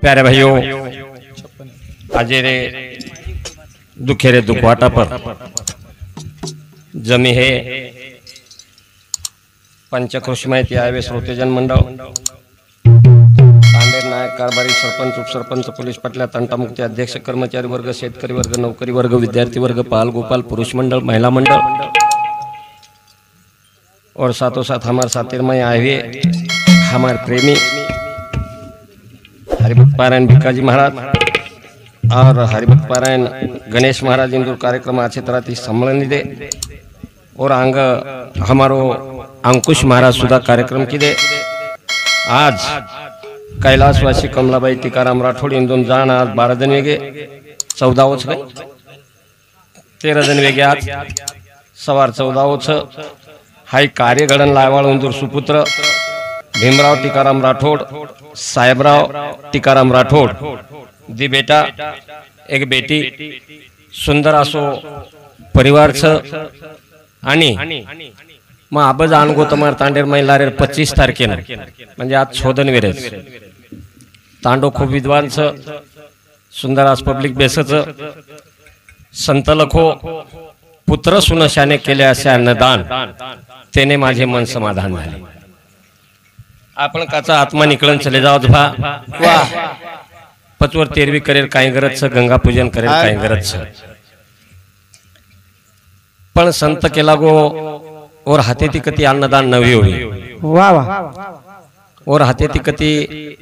प्यारे भाइयों, आज रे दुखे रे दुखवाटा पर जमी है पंचक्रोशीमाहिती आयवे श्रोतेजन मंडळ, तांडेर नायक, कारभारी, सरपंच, उपसरपंच, पोलीस पाटल्या, तंटामुक्ती अध्यक्ष, कर्मचारी वर्ग, शेतकरी वर्ग, नौकरी वर्ग, विद्यार्थी वर्ग, पाल गोपाल, पुरुष मंडल, महिला मंडल और साथों साथ हमारे साथीरमय आयवे हमारे प्रेमी हरिभक्त पारायण भिक्काजी महाराज और हरिभक्त पारायण गणेश महाराज इंदूर कार्यक्रम अच्छी तरह थी सम्मेलन दे और आंग हमारो अंकुश महाराज सुधा कार्यक्रम की दे। आज कैलाशवासी कमलाबाई टीकाराम राठोड इंदून जान आज 12 जन वेगे 14 काय 13 जन वेगे आज सवार 14 हाई कार्यगणन लायवाळ इंदूर सुपुत्र भीमराव टीकाराम राठोड, साहेबराव टीकाराम राठोड, दी बेटा एक बेटी, सुंदर असो परिवार छ आणि मग आबज आणगो तमार तांडेर महिलारे 25 तारखेला म्हणजे आज शोधन वेरेच तांडो खूप विद्वान छ, सुंदर आज पब्लिक बेसच संत लखो पुत्र सुनशाने केले असे अन्नदान तेने माझे मन समाधान झाले। आपण काचा आत्मा निकळून चले जाओ भा वाह पचवर तेरवी करेल काही गरज छ, गंगा पूजन करेल काही गरज छ, पण संत केला गो और हाते ती कती अन्नदान नवी होई वाह वाह और हाते ती कती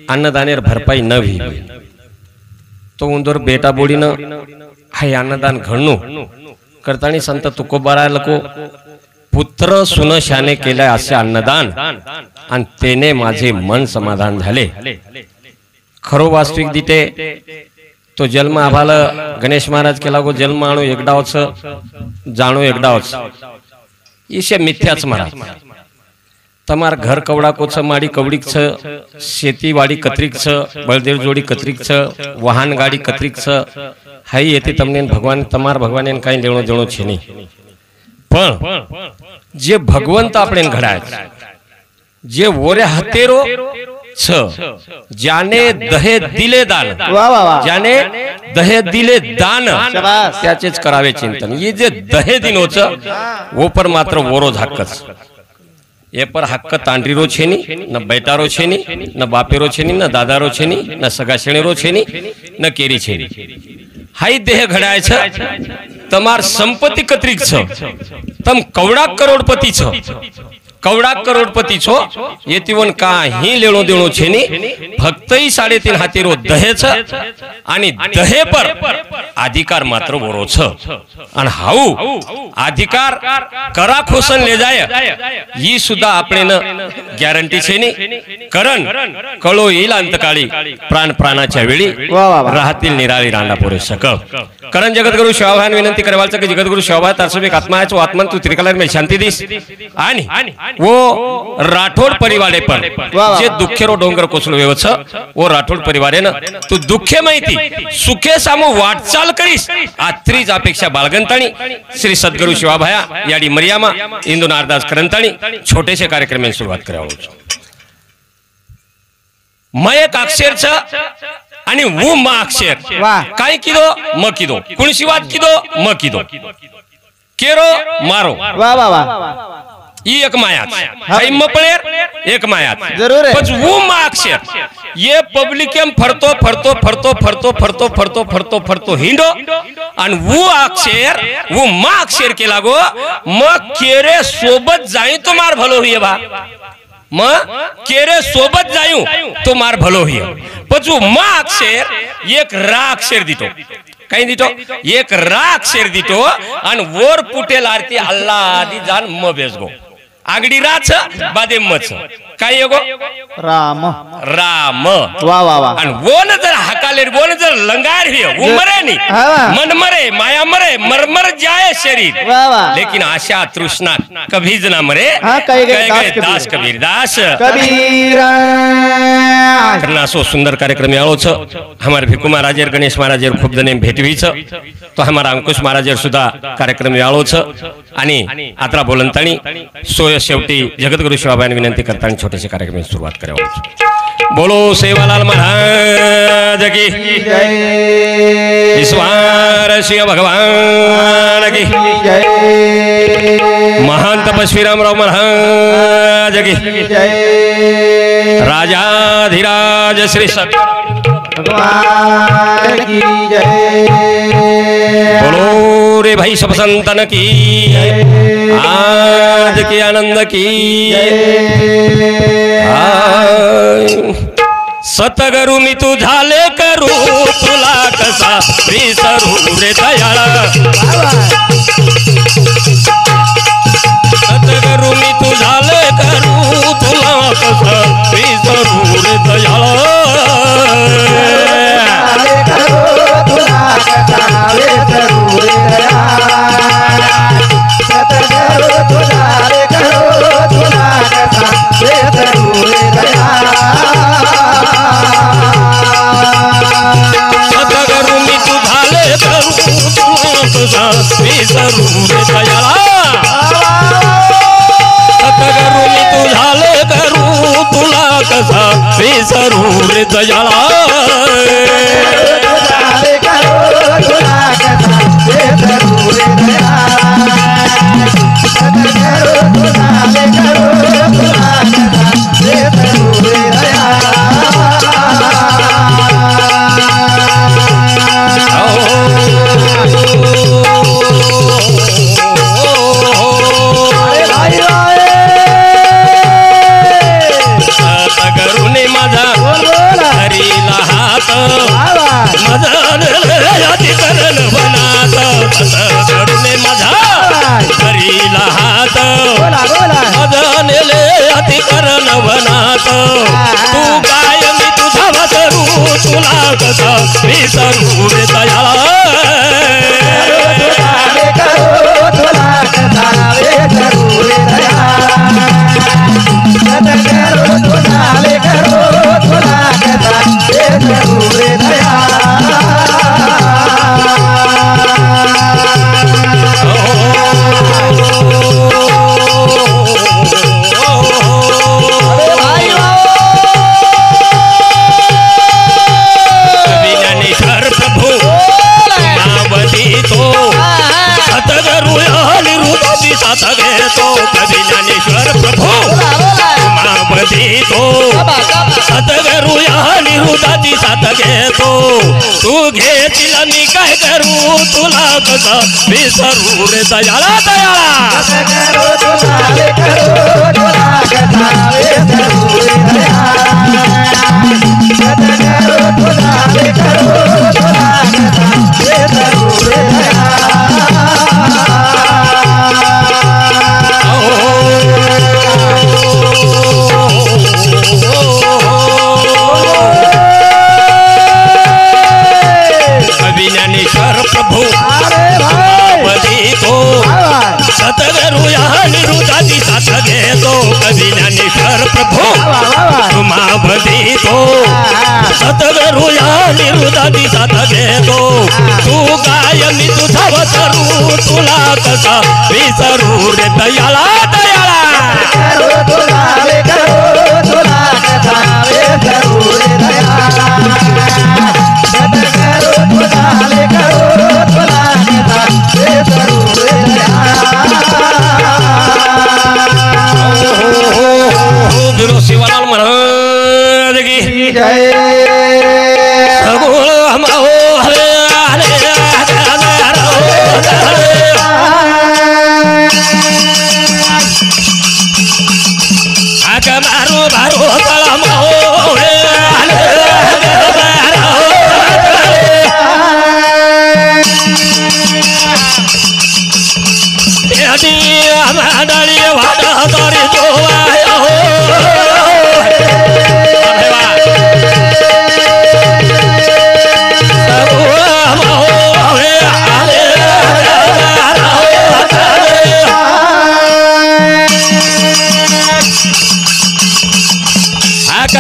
अन्नदानेर भरपाई नवी तो उंदर बेटा बोडीन हाय अन्नदान घडणू करतानी संत तुकोबारा लको पुत्र सुनशाने केले असे अन्नदान आणि तेने माझे मन समाधान झाले। खरो वास्तविक दिते तो जन्म आभाल गणेश महाराज केला गो जन्म आणू एकडावच जाणू एकडावच इसे मिथ्याच महाराज तमार घर कवडा कोच माडी कवडीक छ, शेती वाडी कत्रिक छ, बळदेव जोडी कत्रिक छ, वाहन गाडी कत्रिक छ, हाई येते तमने भगवान तमार भगवान काही लेणो देणो छे नहीं, पण जे भगवंत आपण घडाय जे ओरे हतेरो छ ज्याने दहे दिले दान ज्याने दहे दिले दान त्याचेच करावे चिंतन। ये जे दहे दिनोच वो पर मात्र वोरो हक्कच ये पर हक्क तांडरीरो छेनी न बैटारो छेनी न बापेरो छेनी न दादारो छेनी न सगाशेणेरो छेनी न केरी छेनी हाई देह घडाय छ तमार संपत्ति कत्रिक छ तम कवड़ा करोड़पति छ कवड़ा करोड़पति छो ये तिवन का ही लेणो देणो छेनी फक्तही 3.5 हातीरो दहे छ आणि दहे पर अधिकार मात्र वरो छ आणि हाऊ अधिकार करा खोसन ले जाय ही सुद्धा आपले न गॅरंटी छेनी करण कळो येईल अंतकाळी प्राण प्राणाच्या वेळी राहतील निराळी रांडा पुरे सक करण जगद्गुरु शिवाभान विनंती करवालचं की जगद्गुरु शिवाभान तारसोबे आत्मायचो आत्मन तू त्रिकलार में शांती दिस आणि वो राठोड परिवारे पर जे दुखेरो डोंगर कोसलो वेवछ वो राठोड परिवारे न तू दुखे माहिती सुखे सामो वाटचाल करीस आत्रीज अपेक्षा बाळगंताणी श्री सद्गुरु शिवाभाया याडी मर्यामा इंदू नारदास करंताणी छोटेसे कार्यक्रमाची सुरुवात करावं। म एक अक्षर छ आणि वो म अक्षर काय किदो म किदो कुणशिवात किदो म किदो केरो मारो वाह वाह वाह एक मायात म पळेर एक मायात जरूर है पण वो म अक्षर ये पब्लिकम फरतो फरतो फरतो फरतो फरतो फरतो फरतो फरतो हिंडो आणि वो अक्षर वो म अक्षर के लागो म केरे सोबत जाई तो मार भलो हुई बा म केरे सोबत जायू तो मार भलो हुई पण वो म अक्षर एक रा अक्षर दितो काही दितो एक रा अक्षर दितो आणि वर पुटेल आरती अल्लाह आदि जान म बेसगो आगडी राच बादे मच काय येगो राम राम वा वा वा आणि वोन जर हकालेर वोन जर लंगार ही उमरे नी मन मरे माया मरे मरमर जाए शरीर लेकिन आशा तृष्णा कभी ज ना मरे कहे गए दास कबीर दास कबीरा करना सो सुंदर कार्यक्रम आलो छ हमारे भिकु महाराजेर गणेश महाराजेर खूप जणे भेटवी छ तो हमारा अंकुश महाराजेर सुद्धा कार्यक्रम आलो छ आणि आत्रा बोलंताणी सोय शेवटी जगद्गुरु शिवाबाई विनंती करताना छोटेसे कार्यक्रम सुरुवात करावं। बोलो सेवालाल महाराज की जय। ईश्वर सिंह भगवान की जय। महान तपस्वी रामराव महाराज की जय। राजाधिराज श्री भगवान की जय। बोलो रे भाई सब संतन की आज के आनंद की सतगुरु मी तू झाले करू तुला कसा विसरू रे दयाळा सतगुरु मी तू झाले करू तुला कसा विसरू रे दयाळा विसरू रे दयाळा सतगुरु मी तू झाले करू तुला कसा विसरू रे दयाळा तू काय मी तुझा वसरू तुला कसा विसरू रे दयाळा सतगुरु या निरुदाची साथ घेतो तू घेतील मी काय करू तुला कसा विसरू रे दयाळा दयाळा प्रभु सतगुरु या निरुदाची साथ घेतो कधी ज्ञानेश्वर प्रभु तुम्हा बधितो सतगुरु या निरुदाची साथ घेतो तू काय मी तुझा वसरू तुला कसा विसरू रे दयाळा दयाळा शिवालाल महाराज की जय। मारो मारो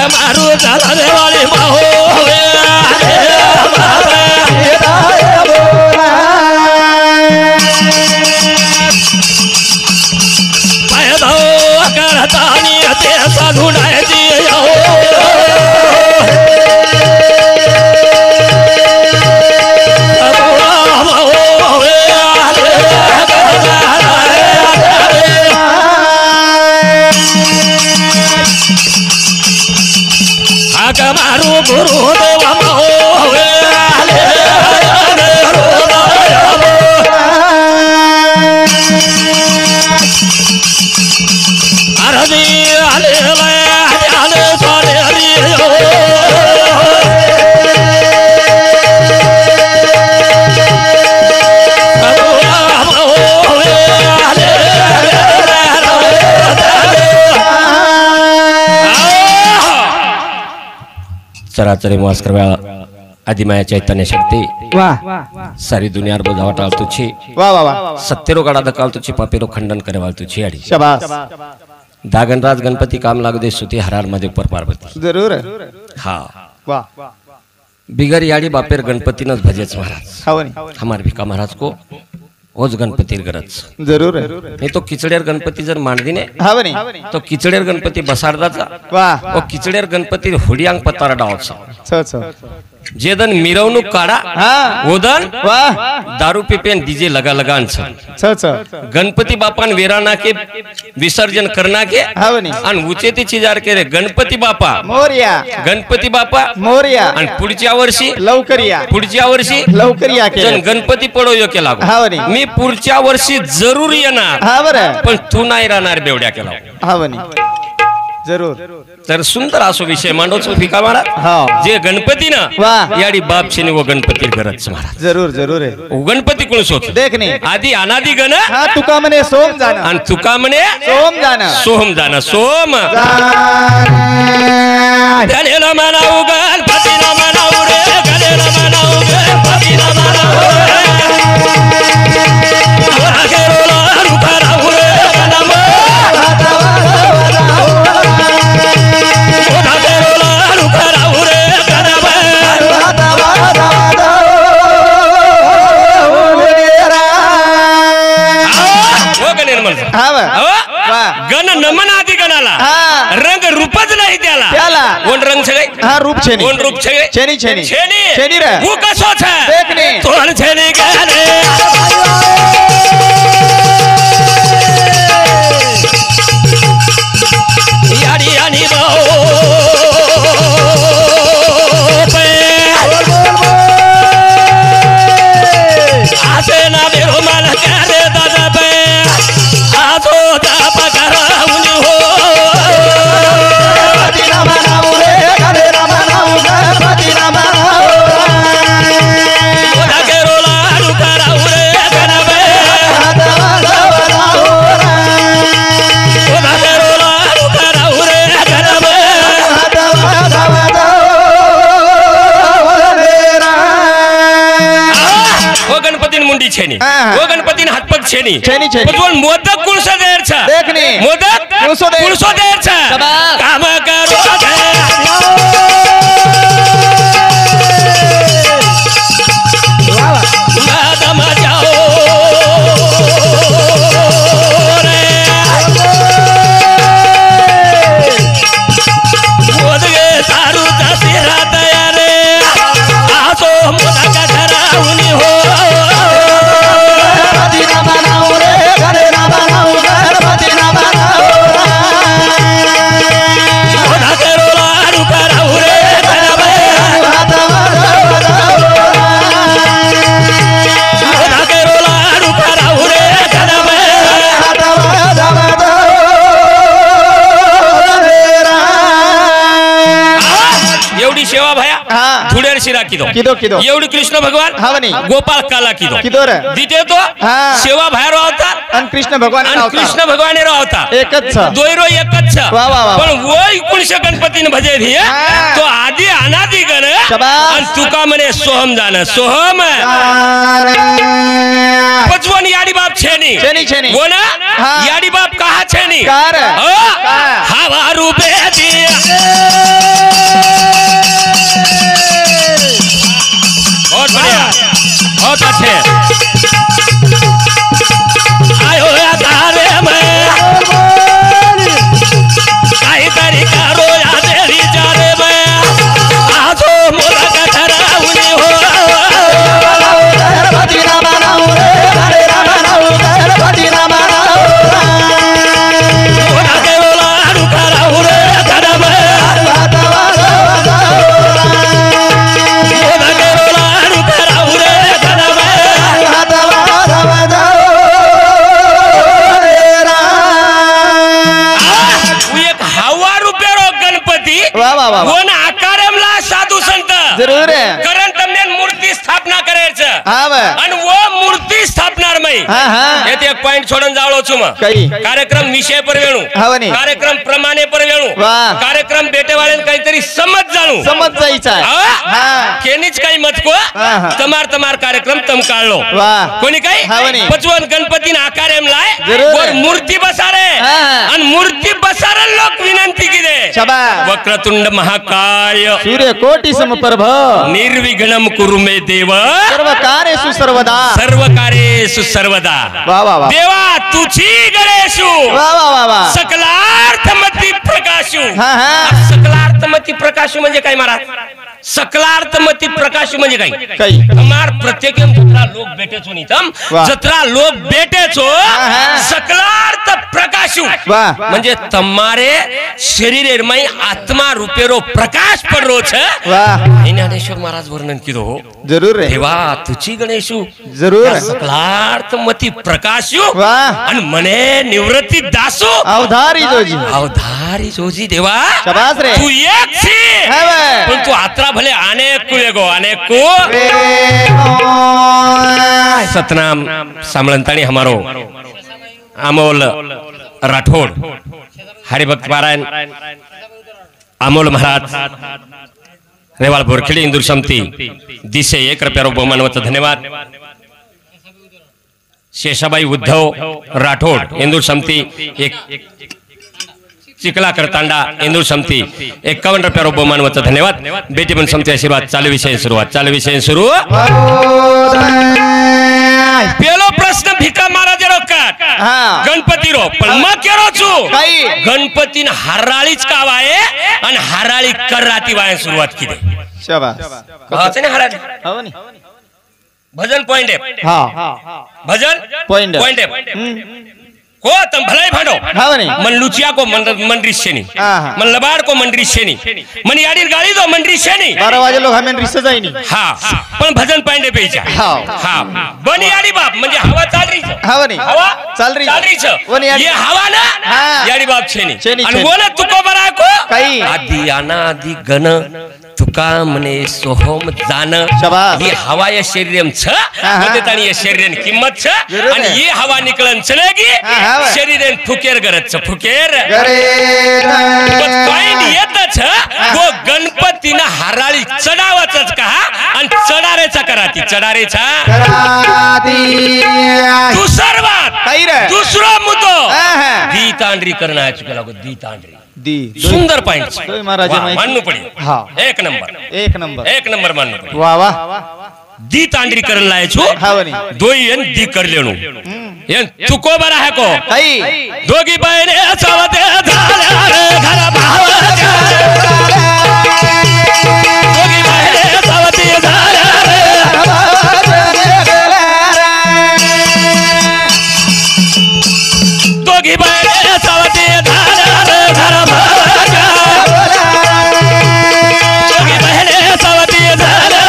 मारू चला देवाली माहो करतानी ते साधू डायची चराचरी मास करवा आदिमाया चैतन्य शक्ति सारी दुनिया बोझावा टाल तुझी सत्तेरो गाड़ा दकाल तुझी पापेरो खंडन करे वाल तुझी आड़ी दागनराज गणपति काम लागू दे सुती हरार मध्ये ऊपर पार्वती जरूर हाँ बिगर याड़ी बापेर गणपति न भजेच महाराज हमारे भिका महाराज को होज गणपति गरज जरूर नहीं तो किचडेर गणपति जर मांडदी ने तो किचडेर गणपति बसारदाचा ओ किचडेर गणपति होडियांग पतारा डावचा जेदन मिरवणूक काढा ओदन दारू पिपेन डीजे लगा लगान गणपति बापान वेराना के विसर्जन करना के आणि उचेती चिजार के रे गणपति बापा मोरया गणपति बापा मोरया आणि पुढच्या वर्षी लवकर या के गणपति पडो यो के लागो मी पुढच्या वर्षी जरूर येणार पण तू नाही राहणार बेवड्या केला जरूर तर सुंदर असो विषय मांडोच भिका महाराज जे गणपति ना याडी बाप छे वो गणपति गरज महाराज जरूर जरूर वो गणपति कोण सोच देखने आदि अनादि गण तुका मने सोम जाना आणि तुका मने सोम जाना सोम गणेला मनाऊ गणपतीला मनाऊ रे गणेला मनाऊ गणपतीला मनाऊ गण नमन आदि गणाला रंग रूपच नाही त्याला कोण रंग छे रूप छे कोण रूप छे छेनी रे वो कसो छे देखने तोरण छेनी गणे याडी यानी बाओ पे आसे ना बेरो माल करे दादा पे आजो छेनी वो गणपति ने हाथ पग छेनी पण मोदक कुणसो देर छ देखने मोदक कुणसो देर छ काम करो मादम जाओ रे मोदगे सारू जाती रात रे आसो मोदक घराउनी हो सेवा भया धुडेर शिरा किदो एवढी कृष्ण भगवान गोपाल काला किदो दिते तो सेवा भया रावता आणि कृष्ण भगवान रावता एकच छ दोयरो एकच छ पण वय कुणश गणपती ने भजे धी तो आदि अनादि गण आणि तुका मने सोहम जाना सोहम पचवन याडी बाप छेनी वो ना याडी बाप कहा छेनी हवा रूपे बहुत बढ़िया बहुत अच्छे आयो या तारे में काही तरीका रोया तेरी जारे में आजो मोला का धराउनी हो गणपति ना मनाऊ रे गणपति ना मनाऊ मोला के रोला रुका राऊ रे वा वा वा वन आकारमला साधू संत जरूर करण तमने मूर्ती स्थापना करायचं हा वा आणि वो मूर्ती स्थापनार मै हा हा येते एक पॉइंट सोडून जाळो छु मग काही कार्यक्रम विषय पर वेणू हवनी कार्यक्रम प्रमाणे पर वेणू वाह कार्यक्रम बेटेवाळेन काहीतरी समज जाणू समज जायचा हा केनीच काही मत को तमार कार्यक्रम तम काढलो वाह कोणी काही हवनी पचवन गणपतीन आकारम लाय जरूर और मूर्ती बसारे आणि मूर्ती बसारन लोक विनंती की दे शाबास वक्रतुंड महाकाय सूर्यकोटि समप्रभ निर्विघ्नं कुरु मे देव सर्व कार्येषु सर्वदा सर्व कार्येषु सर्वदा वा वा वा देवा तुझी गणेशु वा वा वा वा सकलार्थमती प्रकाशु हा हा सकलार्थमती प्रकाशु म्हणजे काय महाराज सकलार्थमती प्रकाशु म्हणजे काय काही हमार प्रत्येक जत्रा लोक बेटे छो नीतम जत्रा लोक बेटे छो सकलार्थ प्रकाशु म्हणजे तुम्हारे शरीर में आत्मा रूपेरो प्रकाश पड़ रो छ वाह ज्ञानेश्वर महाराज वर्णन किदो हो जरूर रे देवा तुझी गणेशु जरूर सकलार्थमती प्रकाशु वाह आणि मने निवृत्ती दासु अवधारी जोजी देवा शाबास रे तू एक छी पण तू आत्रा भले अनेक को सतनाम सामळंताणी हमारो अमोल राठौड़ हरिभक्त पारायण अमोल महाराज रेवाल बोरखेड़ी इंदूर समिति दिसे ₹1 बहुमानवत धन्यवाद शेषाबाई उद्धव राठौड़ इंदूर समिति एक चिखला करतांडा इंदूर समिति ₹51 बहुमानवत धन्यवाद बेटी बन समिति आशीर्वाद चालू विषय सुरू पेलो प्रश्न भिका महाराज रो काट गणपती रो पण मग केरो छु गणपतीन हराळीच काव आहे आणि हराळी कर राती वाय सुरुवात केली शाबास कहाचे ने हराळी हवनी भजन पॉइंट है हां भजन पॉइंट है को तम भलाई भाडो हवनी मन लुचिया को मन रिश्यनी मन लबाड़ को मन रिश्यनी मन याडीर गाड़ी दो मन रिश्यनी 12 वाजे लोग हमें रिश्ते जाईनी हां पण भजन पॉइंट पेजा हां बनी याडी बाप म्हणजे हवा चाल रही छ हवनी हवा चाल रही छ ये हवा ना याडी बाप छेनी आणि बोला तुको बरा को काही आदि अनादि गण तुका मने सोहम जान ये हवा या शरीरम छ म्हणजे तानी या शरीरन किंमत छ आणि ये हवा निकलन चलेगी शरीरन फुकेर गरज छ फुकेर पण पॉइंट येत छ वो गणपतीना हराळी चढावाचच का आणि चढारेचा कराती चढारेचा कराती दुसरवात काही रे दुसरा मुद्दो दीतांड्री करना चुकेला को दीतांड्री दी सुंदर पॉइंट महाराज माननु पड़ी हां एक नंबर माननु पड़ी वाह वाह दी तांडरी करन लाय छु हावनी दोई एन दी कर लेणू एन तुको बरा है को काही दोगी बहिणे सावते झाल्या रे घर भावाच्या दोगी बहिणे सावते झाल्या रे दोगी बहिणे सावते झाल्या रे घर भावाच्या दोगी बहिणे सावते झाल्या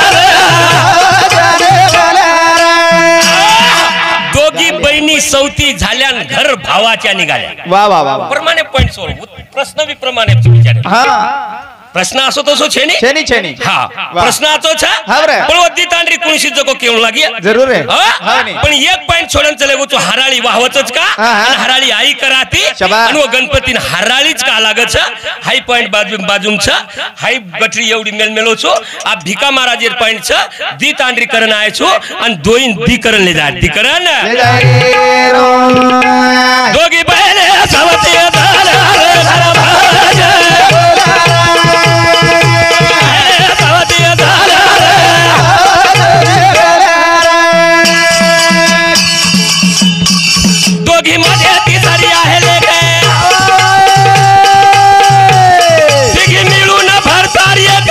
सौती झाल्या घर भावाच्या निघाल्या वा वा वा प्रमाणे पॉइंट सोल्व प्रश्न भी प्रमाणे विचारे हां प्रश्न असो तो छेनी छेनी छेनी हां प्रश्न आतो छ पण वद्दी तांडरी कोणशी जको केवण लागी जरूर है पण एक पॉइंट सोडन चले गो तो हराळी वाहवचच का आणि हराळी आई कराती आणि वो गणपतीन हराळीच का लागच हाई पॉइंट बाजूम छ हाई गठरी एवढी मेलमेलो छो आ भिका महाराजेर पॉइंट छ दी तांडरी करन आय छो आणि दोइन दी करन ले जा दी करन दोगी बहने सावती झाल्या रे घर भावाच्या दोघी मध्ये ती सारी आहे लेके तिघी मिळून भरतार एक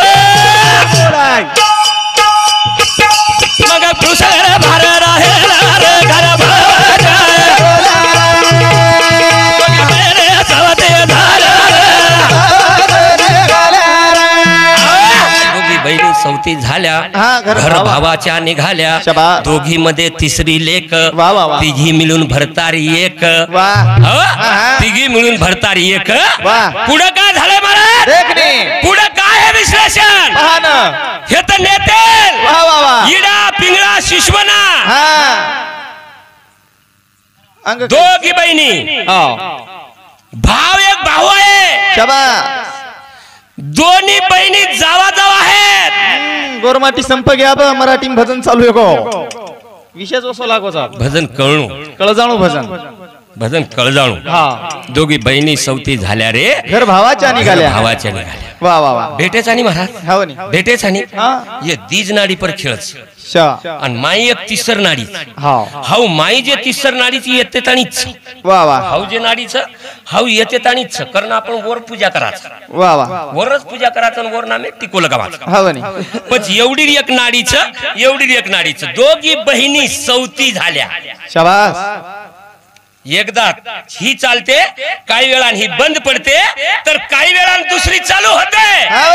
मग कुशल भार राहेला रे घर भावाच्या दोघी बहिणे सावते झाल्या दोघी बहिणी सौती झाल्या घर भावाच्या निघाल्या दोघी मध्ये तिसरी लेक तिघी मिळून भरतारी एक तिघी मिळून भरतारी एक पुढं काय झालंय महाराज देखणे पुढे काय आहे विश्लेषण पहा ना हे तर नेते वा वा वा इडा पिंगळा शिशवना हा अंग दोघी बहिणी भाव एक भाऊ आहे शाबास दोन्ही बहिणी जावा जावा आहेत गोरमाटी संप घ्या बा मराठी भजन चालू आहे गो विशेष असो लागोचा भजन कळणू कळ जाणू भजन भजन कळजाणू हा दोघी बहिणी सवती झाल्या रे घर भावाच्या निघाल्या भावाच्या निघाल्या वा वा वा भेटेच आणि महाराज हाव नी भेटेच आणि हा ये दीज नाडी पर खेळच शा आणि माई एक तिसर नाडी हाव हाऊ माई जे तिसर नाडीची येते ताणीच वा वा हाऊ जे नाडीच हाऊ येते ताणीच कारण आपण वर पूजा करायचं वा वा वरच पूजा करायचं आणि वर नामे टिकोलं गावाचं हाव नी पण एवढी एक नाडीच दोघी बहिणी सवती झाल्या शाबास एकदा ही चालते काही वेळा ही बंद पडते तर काही वेळा दुसरी चालू होते हाव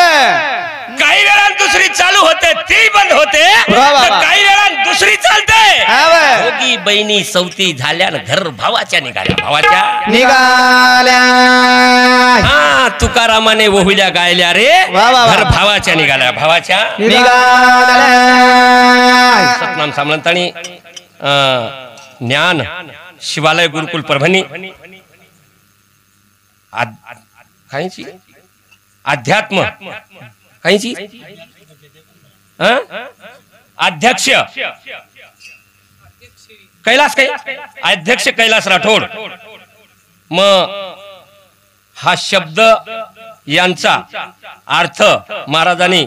काही वेळा दुसरी चालू होते ती बंद होते वा. तर काही वेळा दुसरी चालते हाव दोघी बहिणी सवती झाल्या न घर भावाच्या निघाल्या भावाच्या निघाल्या हा तुकारामाने ओहुल्या गायल्या रे वा, वा, वा. घर भावाच्या निघाल्या भावाच्या निघाल्या सतनाम सामंतांनी ज्ञान शिवालय गुरुकुल परभणी काहीची अध्यात्म काहीची अध्यक्ष कैलास काही अध्यक्ष कैलास राठोड मग हा शब्द यांचा अर्थ महाराजांनी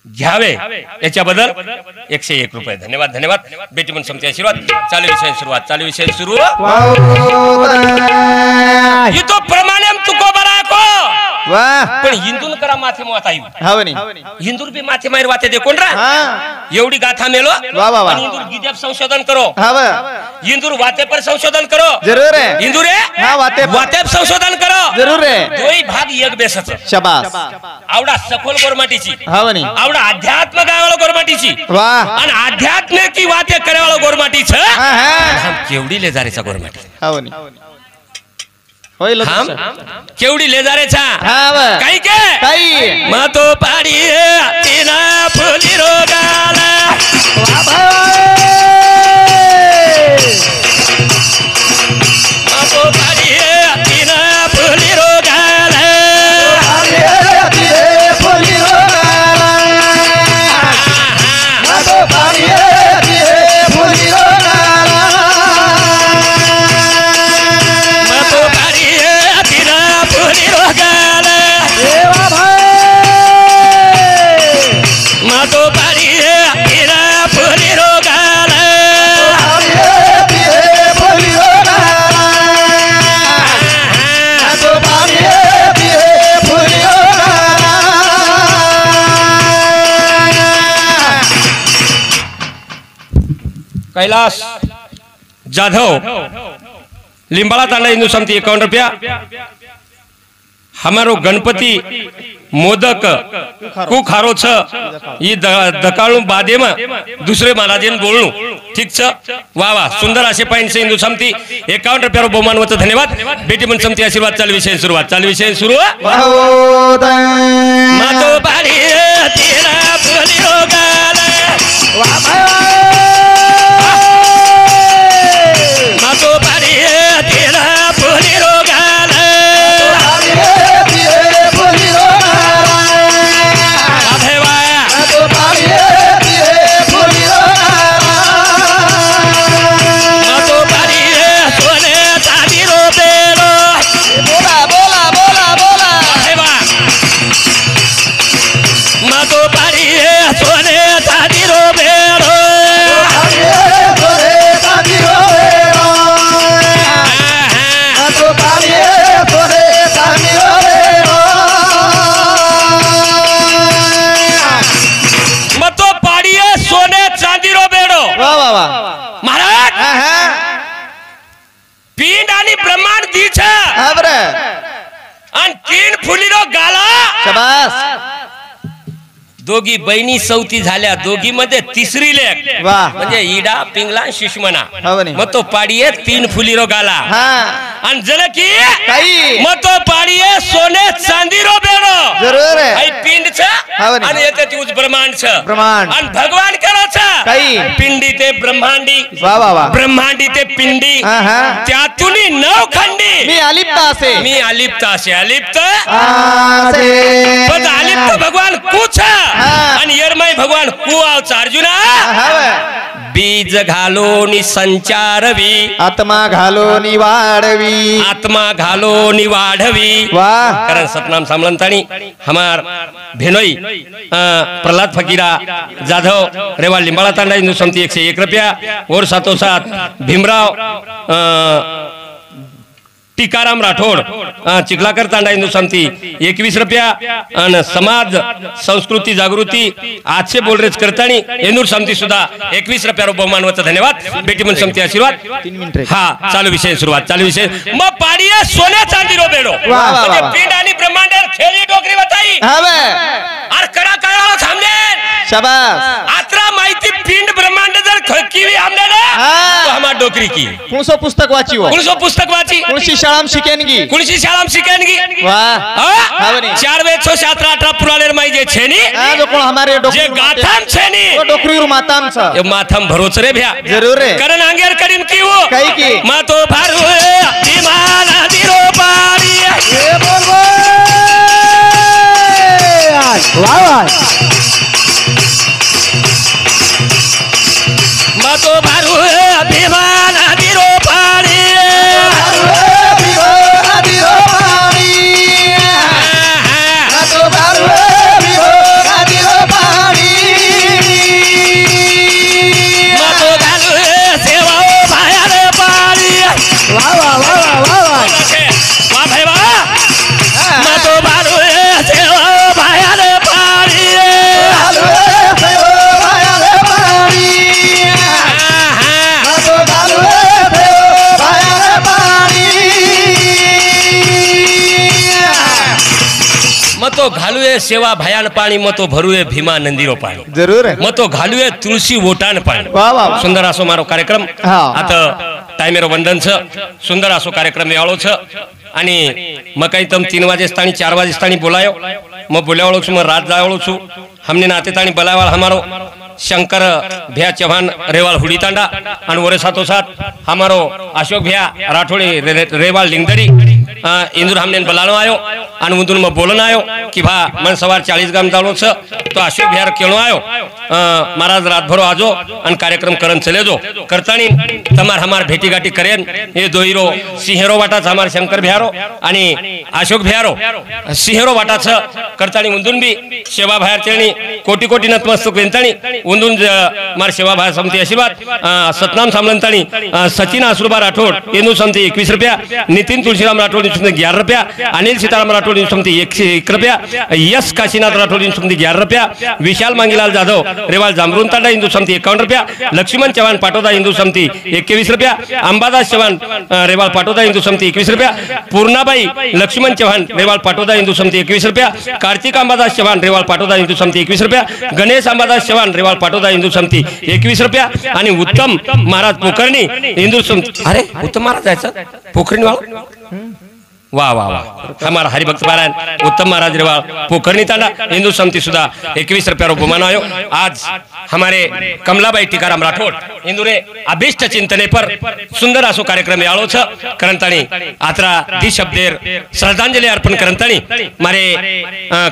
घ्यावे याच्याबद्दल 101 रुपये धन्यवाद धन्यवाद बेटी मन समती आशीर्वाद चालू विषय सुरू तो प्रमाणे तुको बराको वाह पण हिंदून करा माथे माता हाव नी हिंदूर बी माथे मार वाते दे कोण रा हा एवढी गाथा मेलो वा वा वा हिंदूर गीदेप संशोधन करो हाव हिंदूर वाते पर संशोधन करो जरूर है हिंदूर हा वाते वाते संशोधन करो जरूर है दोई भाग एक बेसच शाबास आवडा सखोल गोरमाटीची हाव नी आवडा अध्यात्म गायवाळा गोरमाटीची वाह आणि आध्यात्मिक वाते करेवाळा गोरमाटीच हा हा केवढी लेजारेचा गोरमाटी हाव नी होय हम लक्ष केवढी लेजारेचा हाव काही के काही मातो पाडी तिना फुली रोगाला मातो पाडी तिना फुली रोगाला मातो पाडी तिना फुली रोगाला मातो पाडी तिना फुली रोगाला कैलास जाधव लिंबाड़ा तांडा हिंदू समिति 51 रुपया हमारो गणपति मोदक कुखारो छ ये दकाळू बादे में दुसरे महाराजन बोलणू ठीक छ वाह वाह सुंदर असे पॉइंट से हिंदू समिति 51 रुपया बहुमान होतं धन्यवाद बेटी मन समिति आशीर्वाद चालू विषय सुरू मातो बारी तेरा बोली रोगाला मातो बारी तेरा बोली रोगाला मातो बारी सोने चांदी रो बेलो मातो बारी सोने चांदी रो बेलो मतो पाड़ी सोने चांदी रो बेड़ो वाह वाह वाह महाराज हा हा पिंड आणि ब्रह्मांड दीछ हाबर आणि तीन फुलीरो गाला शाबास दोघी बहिणी सवती झाल्या दोघी मध्ये तिसरी लेख वाह म्हणजे इडा पिंगला शिशमना हो नी. मग तो पाडीये तीन फुलीरो गाला हा आणि जल की काही मग तो पाणी आहे सोने चांदी रो बेरो जरूर आहे आई पिंड छ आणि येते ती ब्रह्मांड छ ब्रह्मांड आणि भगवान करो छ काही पिंडी ते ब्रह्मांडी वा वा वा ब्रह्मांडी ते पिंडी त्यातून नऊ खंडी मी अलिप्त असे मी अलिप्त असे अलिप्त आसे पण अलिप्त भगवान कुछ आणि यरमाई भगवान कु आवचा अर्जुना बीज घालो नि संचारवी आत्मा घालो निवाडवी आत्मा घालो नि वाढवी वाह कारण सतनाम सामलंतानी हमार भेनोई प्रहलाद फकीरा जाधव रेवाल लिंबाळा तांडा हिंदू समिती 101 रुपया और सातो सात भीमराव टीकाराम राठोड चिखलाकर तांडा हिंदू समिती 21 रुपया आणि समाज संस्कृती जागृती आजचे बोलरेज करतानी एनूर समिती सुद्धा 21 रुपया बहुमानवचा धन्यवाद बेटी मन समिती आशीर्वाद 3 मिनिट हा चालू विषय सुरुवात चालू विषय मग पाडी सोन्या चांदी रो बेडो म्हणजे पिंड आणि ब्रह्मांडावर खेळी डोकरी बताई हवे अर करा करा थांबले शाबास आत्रा माहिती पिंड ब्रह्मांड जर किवी हमने ना तो हमार डोकरी की कुणसो पुस्तक वाचियो कुणसो पुस्तक वाची कुणसी शाळाम शिकेनगी कुणसी शाळाम शिकेनगी वाह हावनी 4117 18 पुरालेर माई जे छेनी जो कोण हमारे जे गाथाम छेनी तो डोकरीवर माताम छ ये माथम भरोच रे भ्या जरूर रे करण अंगेर करीन की वो काही की मा तो भारू विमान दिरो पारी ए बोल बोल वाह वाह मा तो भारू विमान दिरो पारी मतो घालुए सेवा भयान पाणी मतो भरुए भीमा नंदीरो पाणी जरूर आहे मतो घालुए तुळशी ओटान पाणी वाह वाह सुंदर असो मारो कार्यक्रम आता टाइमेरो वंदन छ सुंदर असो कार्यक्रम याळो छ आणि मग काही तम 3 वाजेस्तानी 4 वाजेस्तानी बोलायो मग बोलावळो छु मग रात जावळो छु हमने नाते तानी बलावाल हमारो शंकर भैया चौहान रेवाल हुडी तांडा आणि वरे साथो साथ हमारो अशोक भैया राठोड़े रेवाल लिंगदरी इंदुर हमने बलानो आयो आणि मुदुन मग बोलन आयो कि भा मन सवार 40 गाम जावळो छ तो अशोक भैया केळो आयो महाराज रातभरो आजो आणि कार्यक्रम करन चले जो करतानी तमार हमार भेटी गाठी करेन हे दोईरो सिंहेरो वाटाच हमार शंकर भैयारो आणि अशोक भैयारो सिंहेरो वाटाच करतानी मुदुन बी सेवा भैया चेणी कोटी कोटी नतमस्तक वेंतानी उंदून मार सेवा भैया समिती आशीर्वाद सतनाम सामलंतानी सचिन आसुरबा राठोड हिंदू समिती 21 रुपया नितिन तुलसीराम राठोड हिंदू समिती 11 रुपया अनिल सीताराम राठोड हिंदू समिती 101 रुपया यश काशीनाथ राठोड हिंदू समिती 11 रुपया विशाल मांगीलाल जाधव रेवाल जामरून तांडा हिंदू समिती 51 रुपया लक्ष्मण चव्हाण पाटोदा हिंदू समिती 21 रुपया अंबादास चव्हाण रेवाल पाटोदा हिंदू समिती 21 रुपया पूर्णाबाई लक्ष्मण चव्हाण रेवाल पाटोदा हिंदू समिती 21 रुपया कार्तिक अंबादास चव्हाण रेवाल पाटोदा हिंदू समिती 21 रुपया गणेश अंबादास चव्हाण रेवाल पाटोदा हिंदू समिती 21 रुपया आणि उत्तम महाराज पोखरणी हिंदू समिती अरे उत्तम महाराज जायचं पोखरणी वाला वाह वाह वाह हमारा हरिभक्त पारायण उत्तम महाराज रेवाल पोखरणी तांडा हिंदू समिति सुधा 21 रुपया बहुमान आयो आज हमारे कमलाबाई टीकाराम राठौड़ हिंदू रे अभिष्ट चिंतने पर सुंदर आसो कार्यक्रम याळो छ करंताणी आत्रा दी शब्देर श्रद्धांजलि अर्पण करंताणी मारे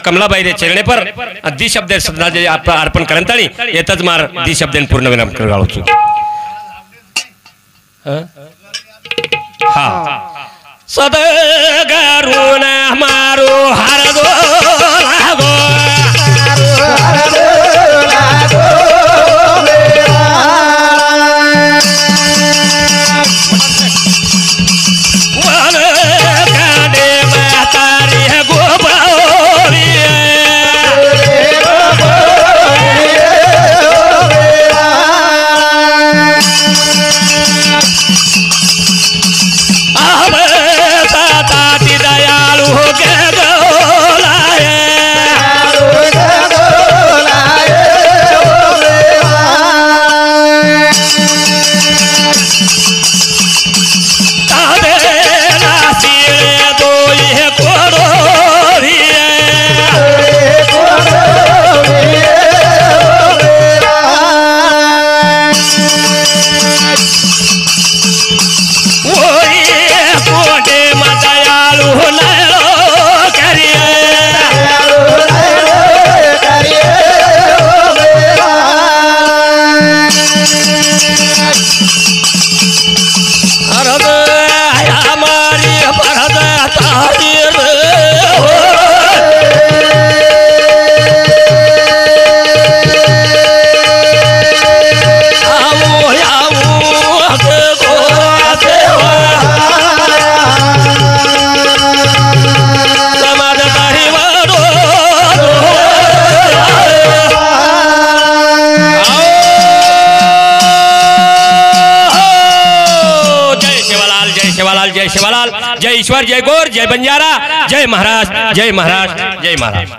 कमलाबाई रे चरणे पर दी शब्देर श्रद्धांजलि अर्पण करंताणी येतच मार दी शब्देन पूर्ण विराम कराळो छु हां सदगरुण मारो हरदो लागो वन काडे मातारी गोपाली ताती दयालु हो के गोला सेवालाल, जय ईश्वर, जय गौर, जय बंजारा, जय महाराज, जय महाराज, जय महाराज।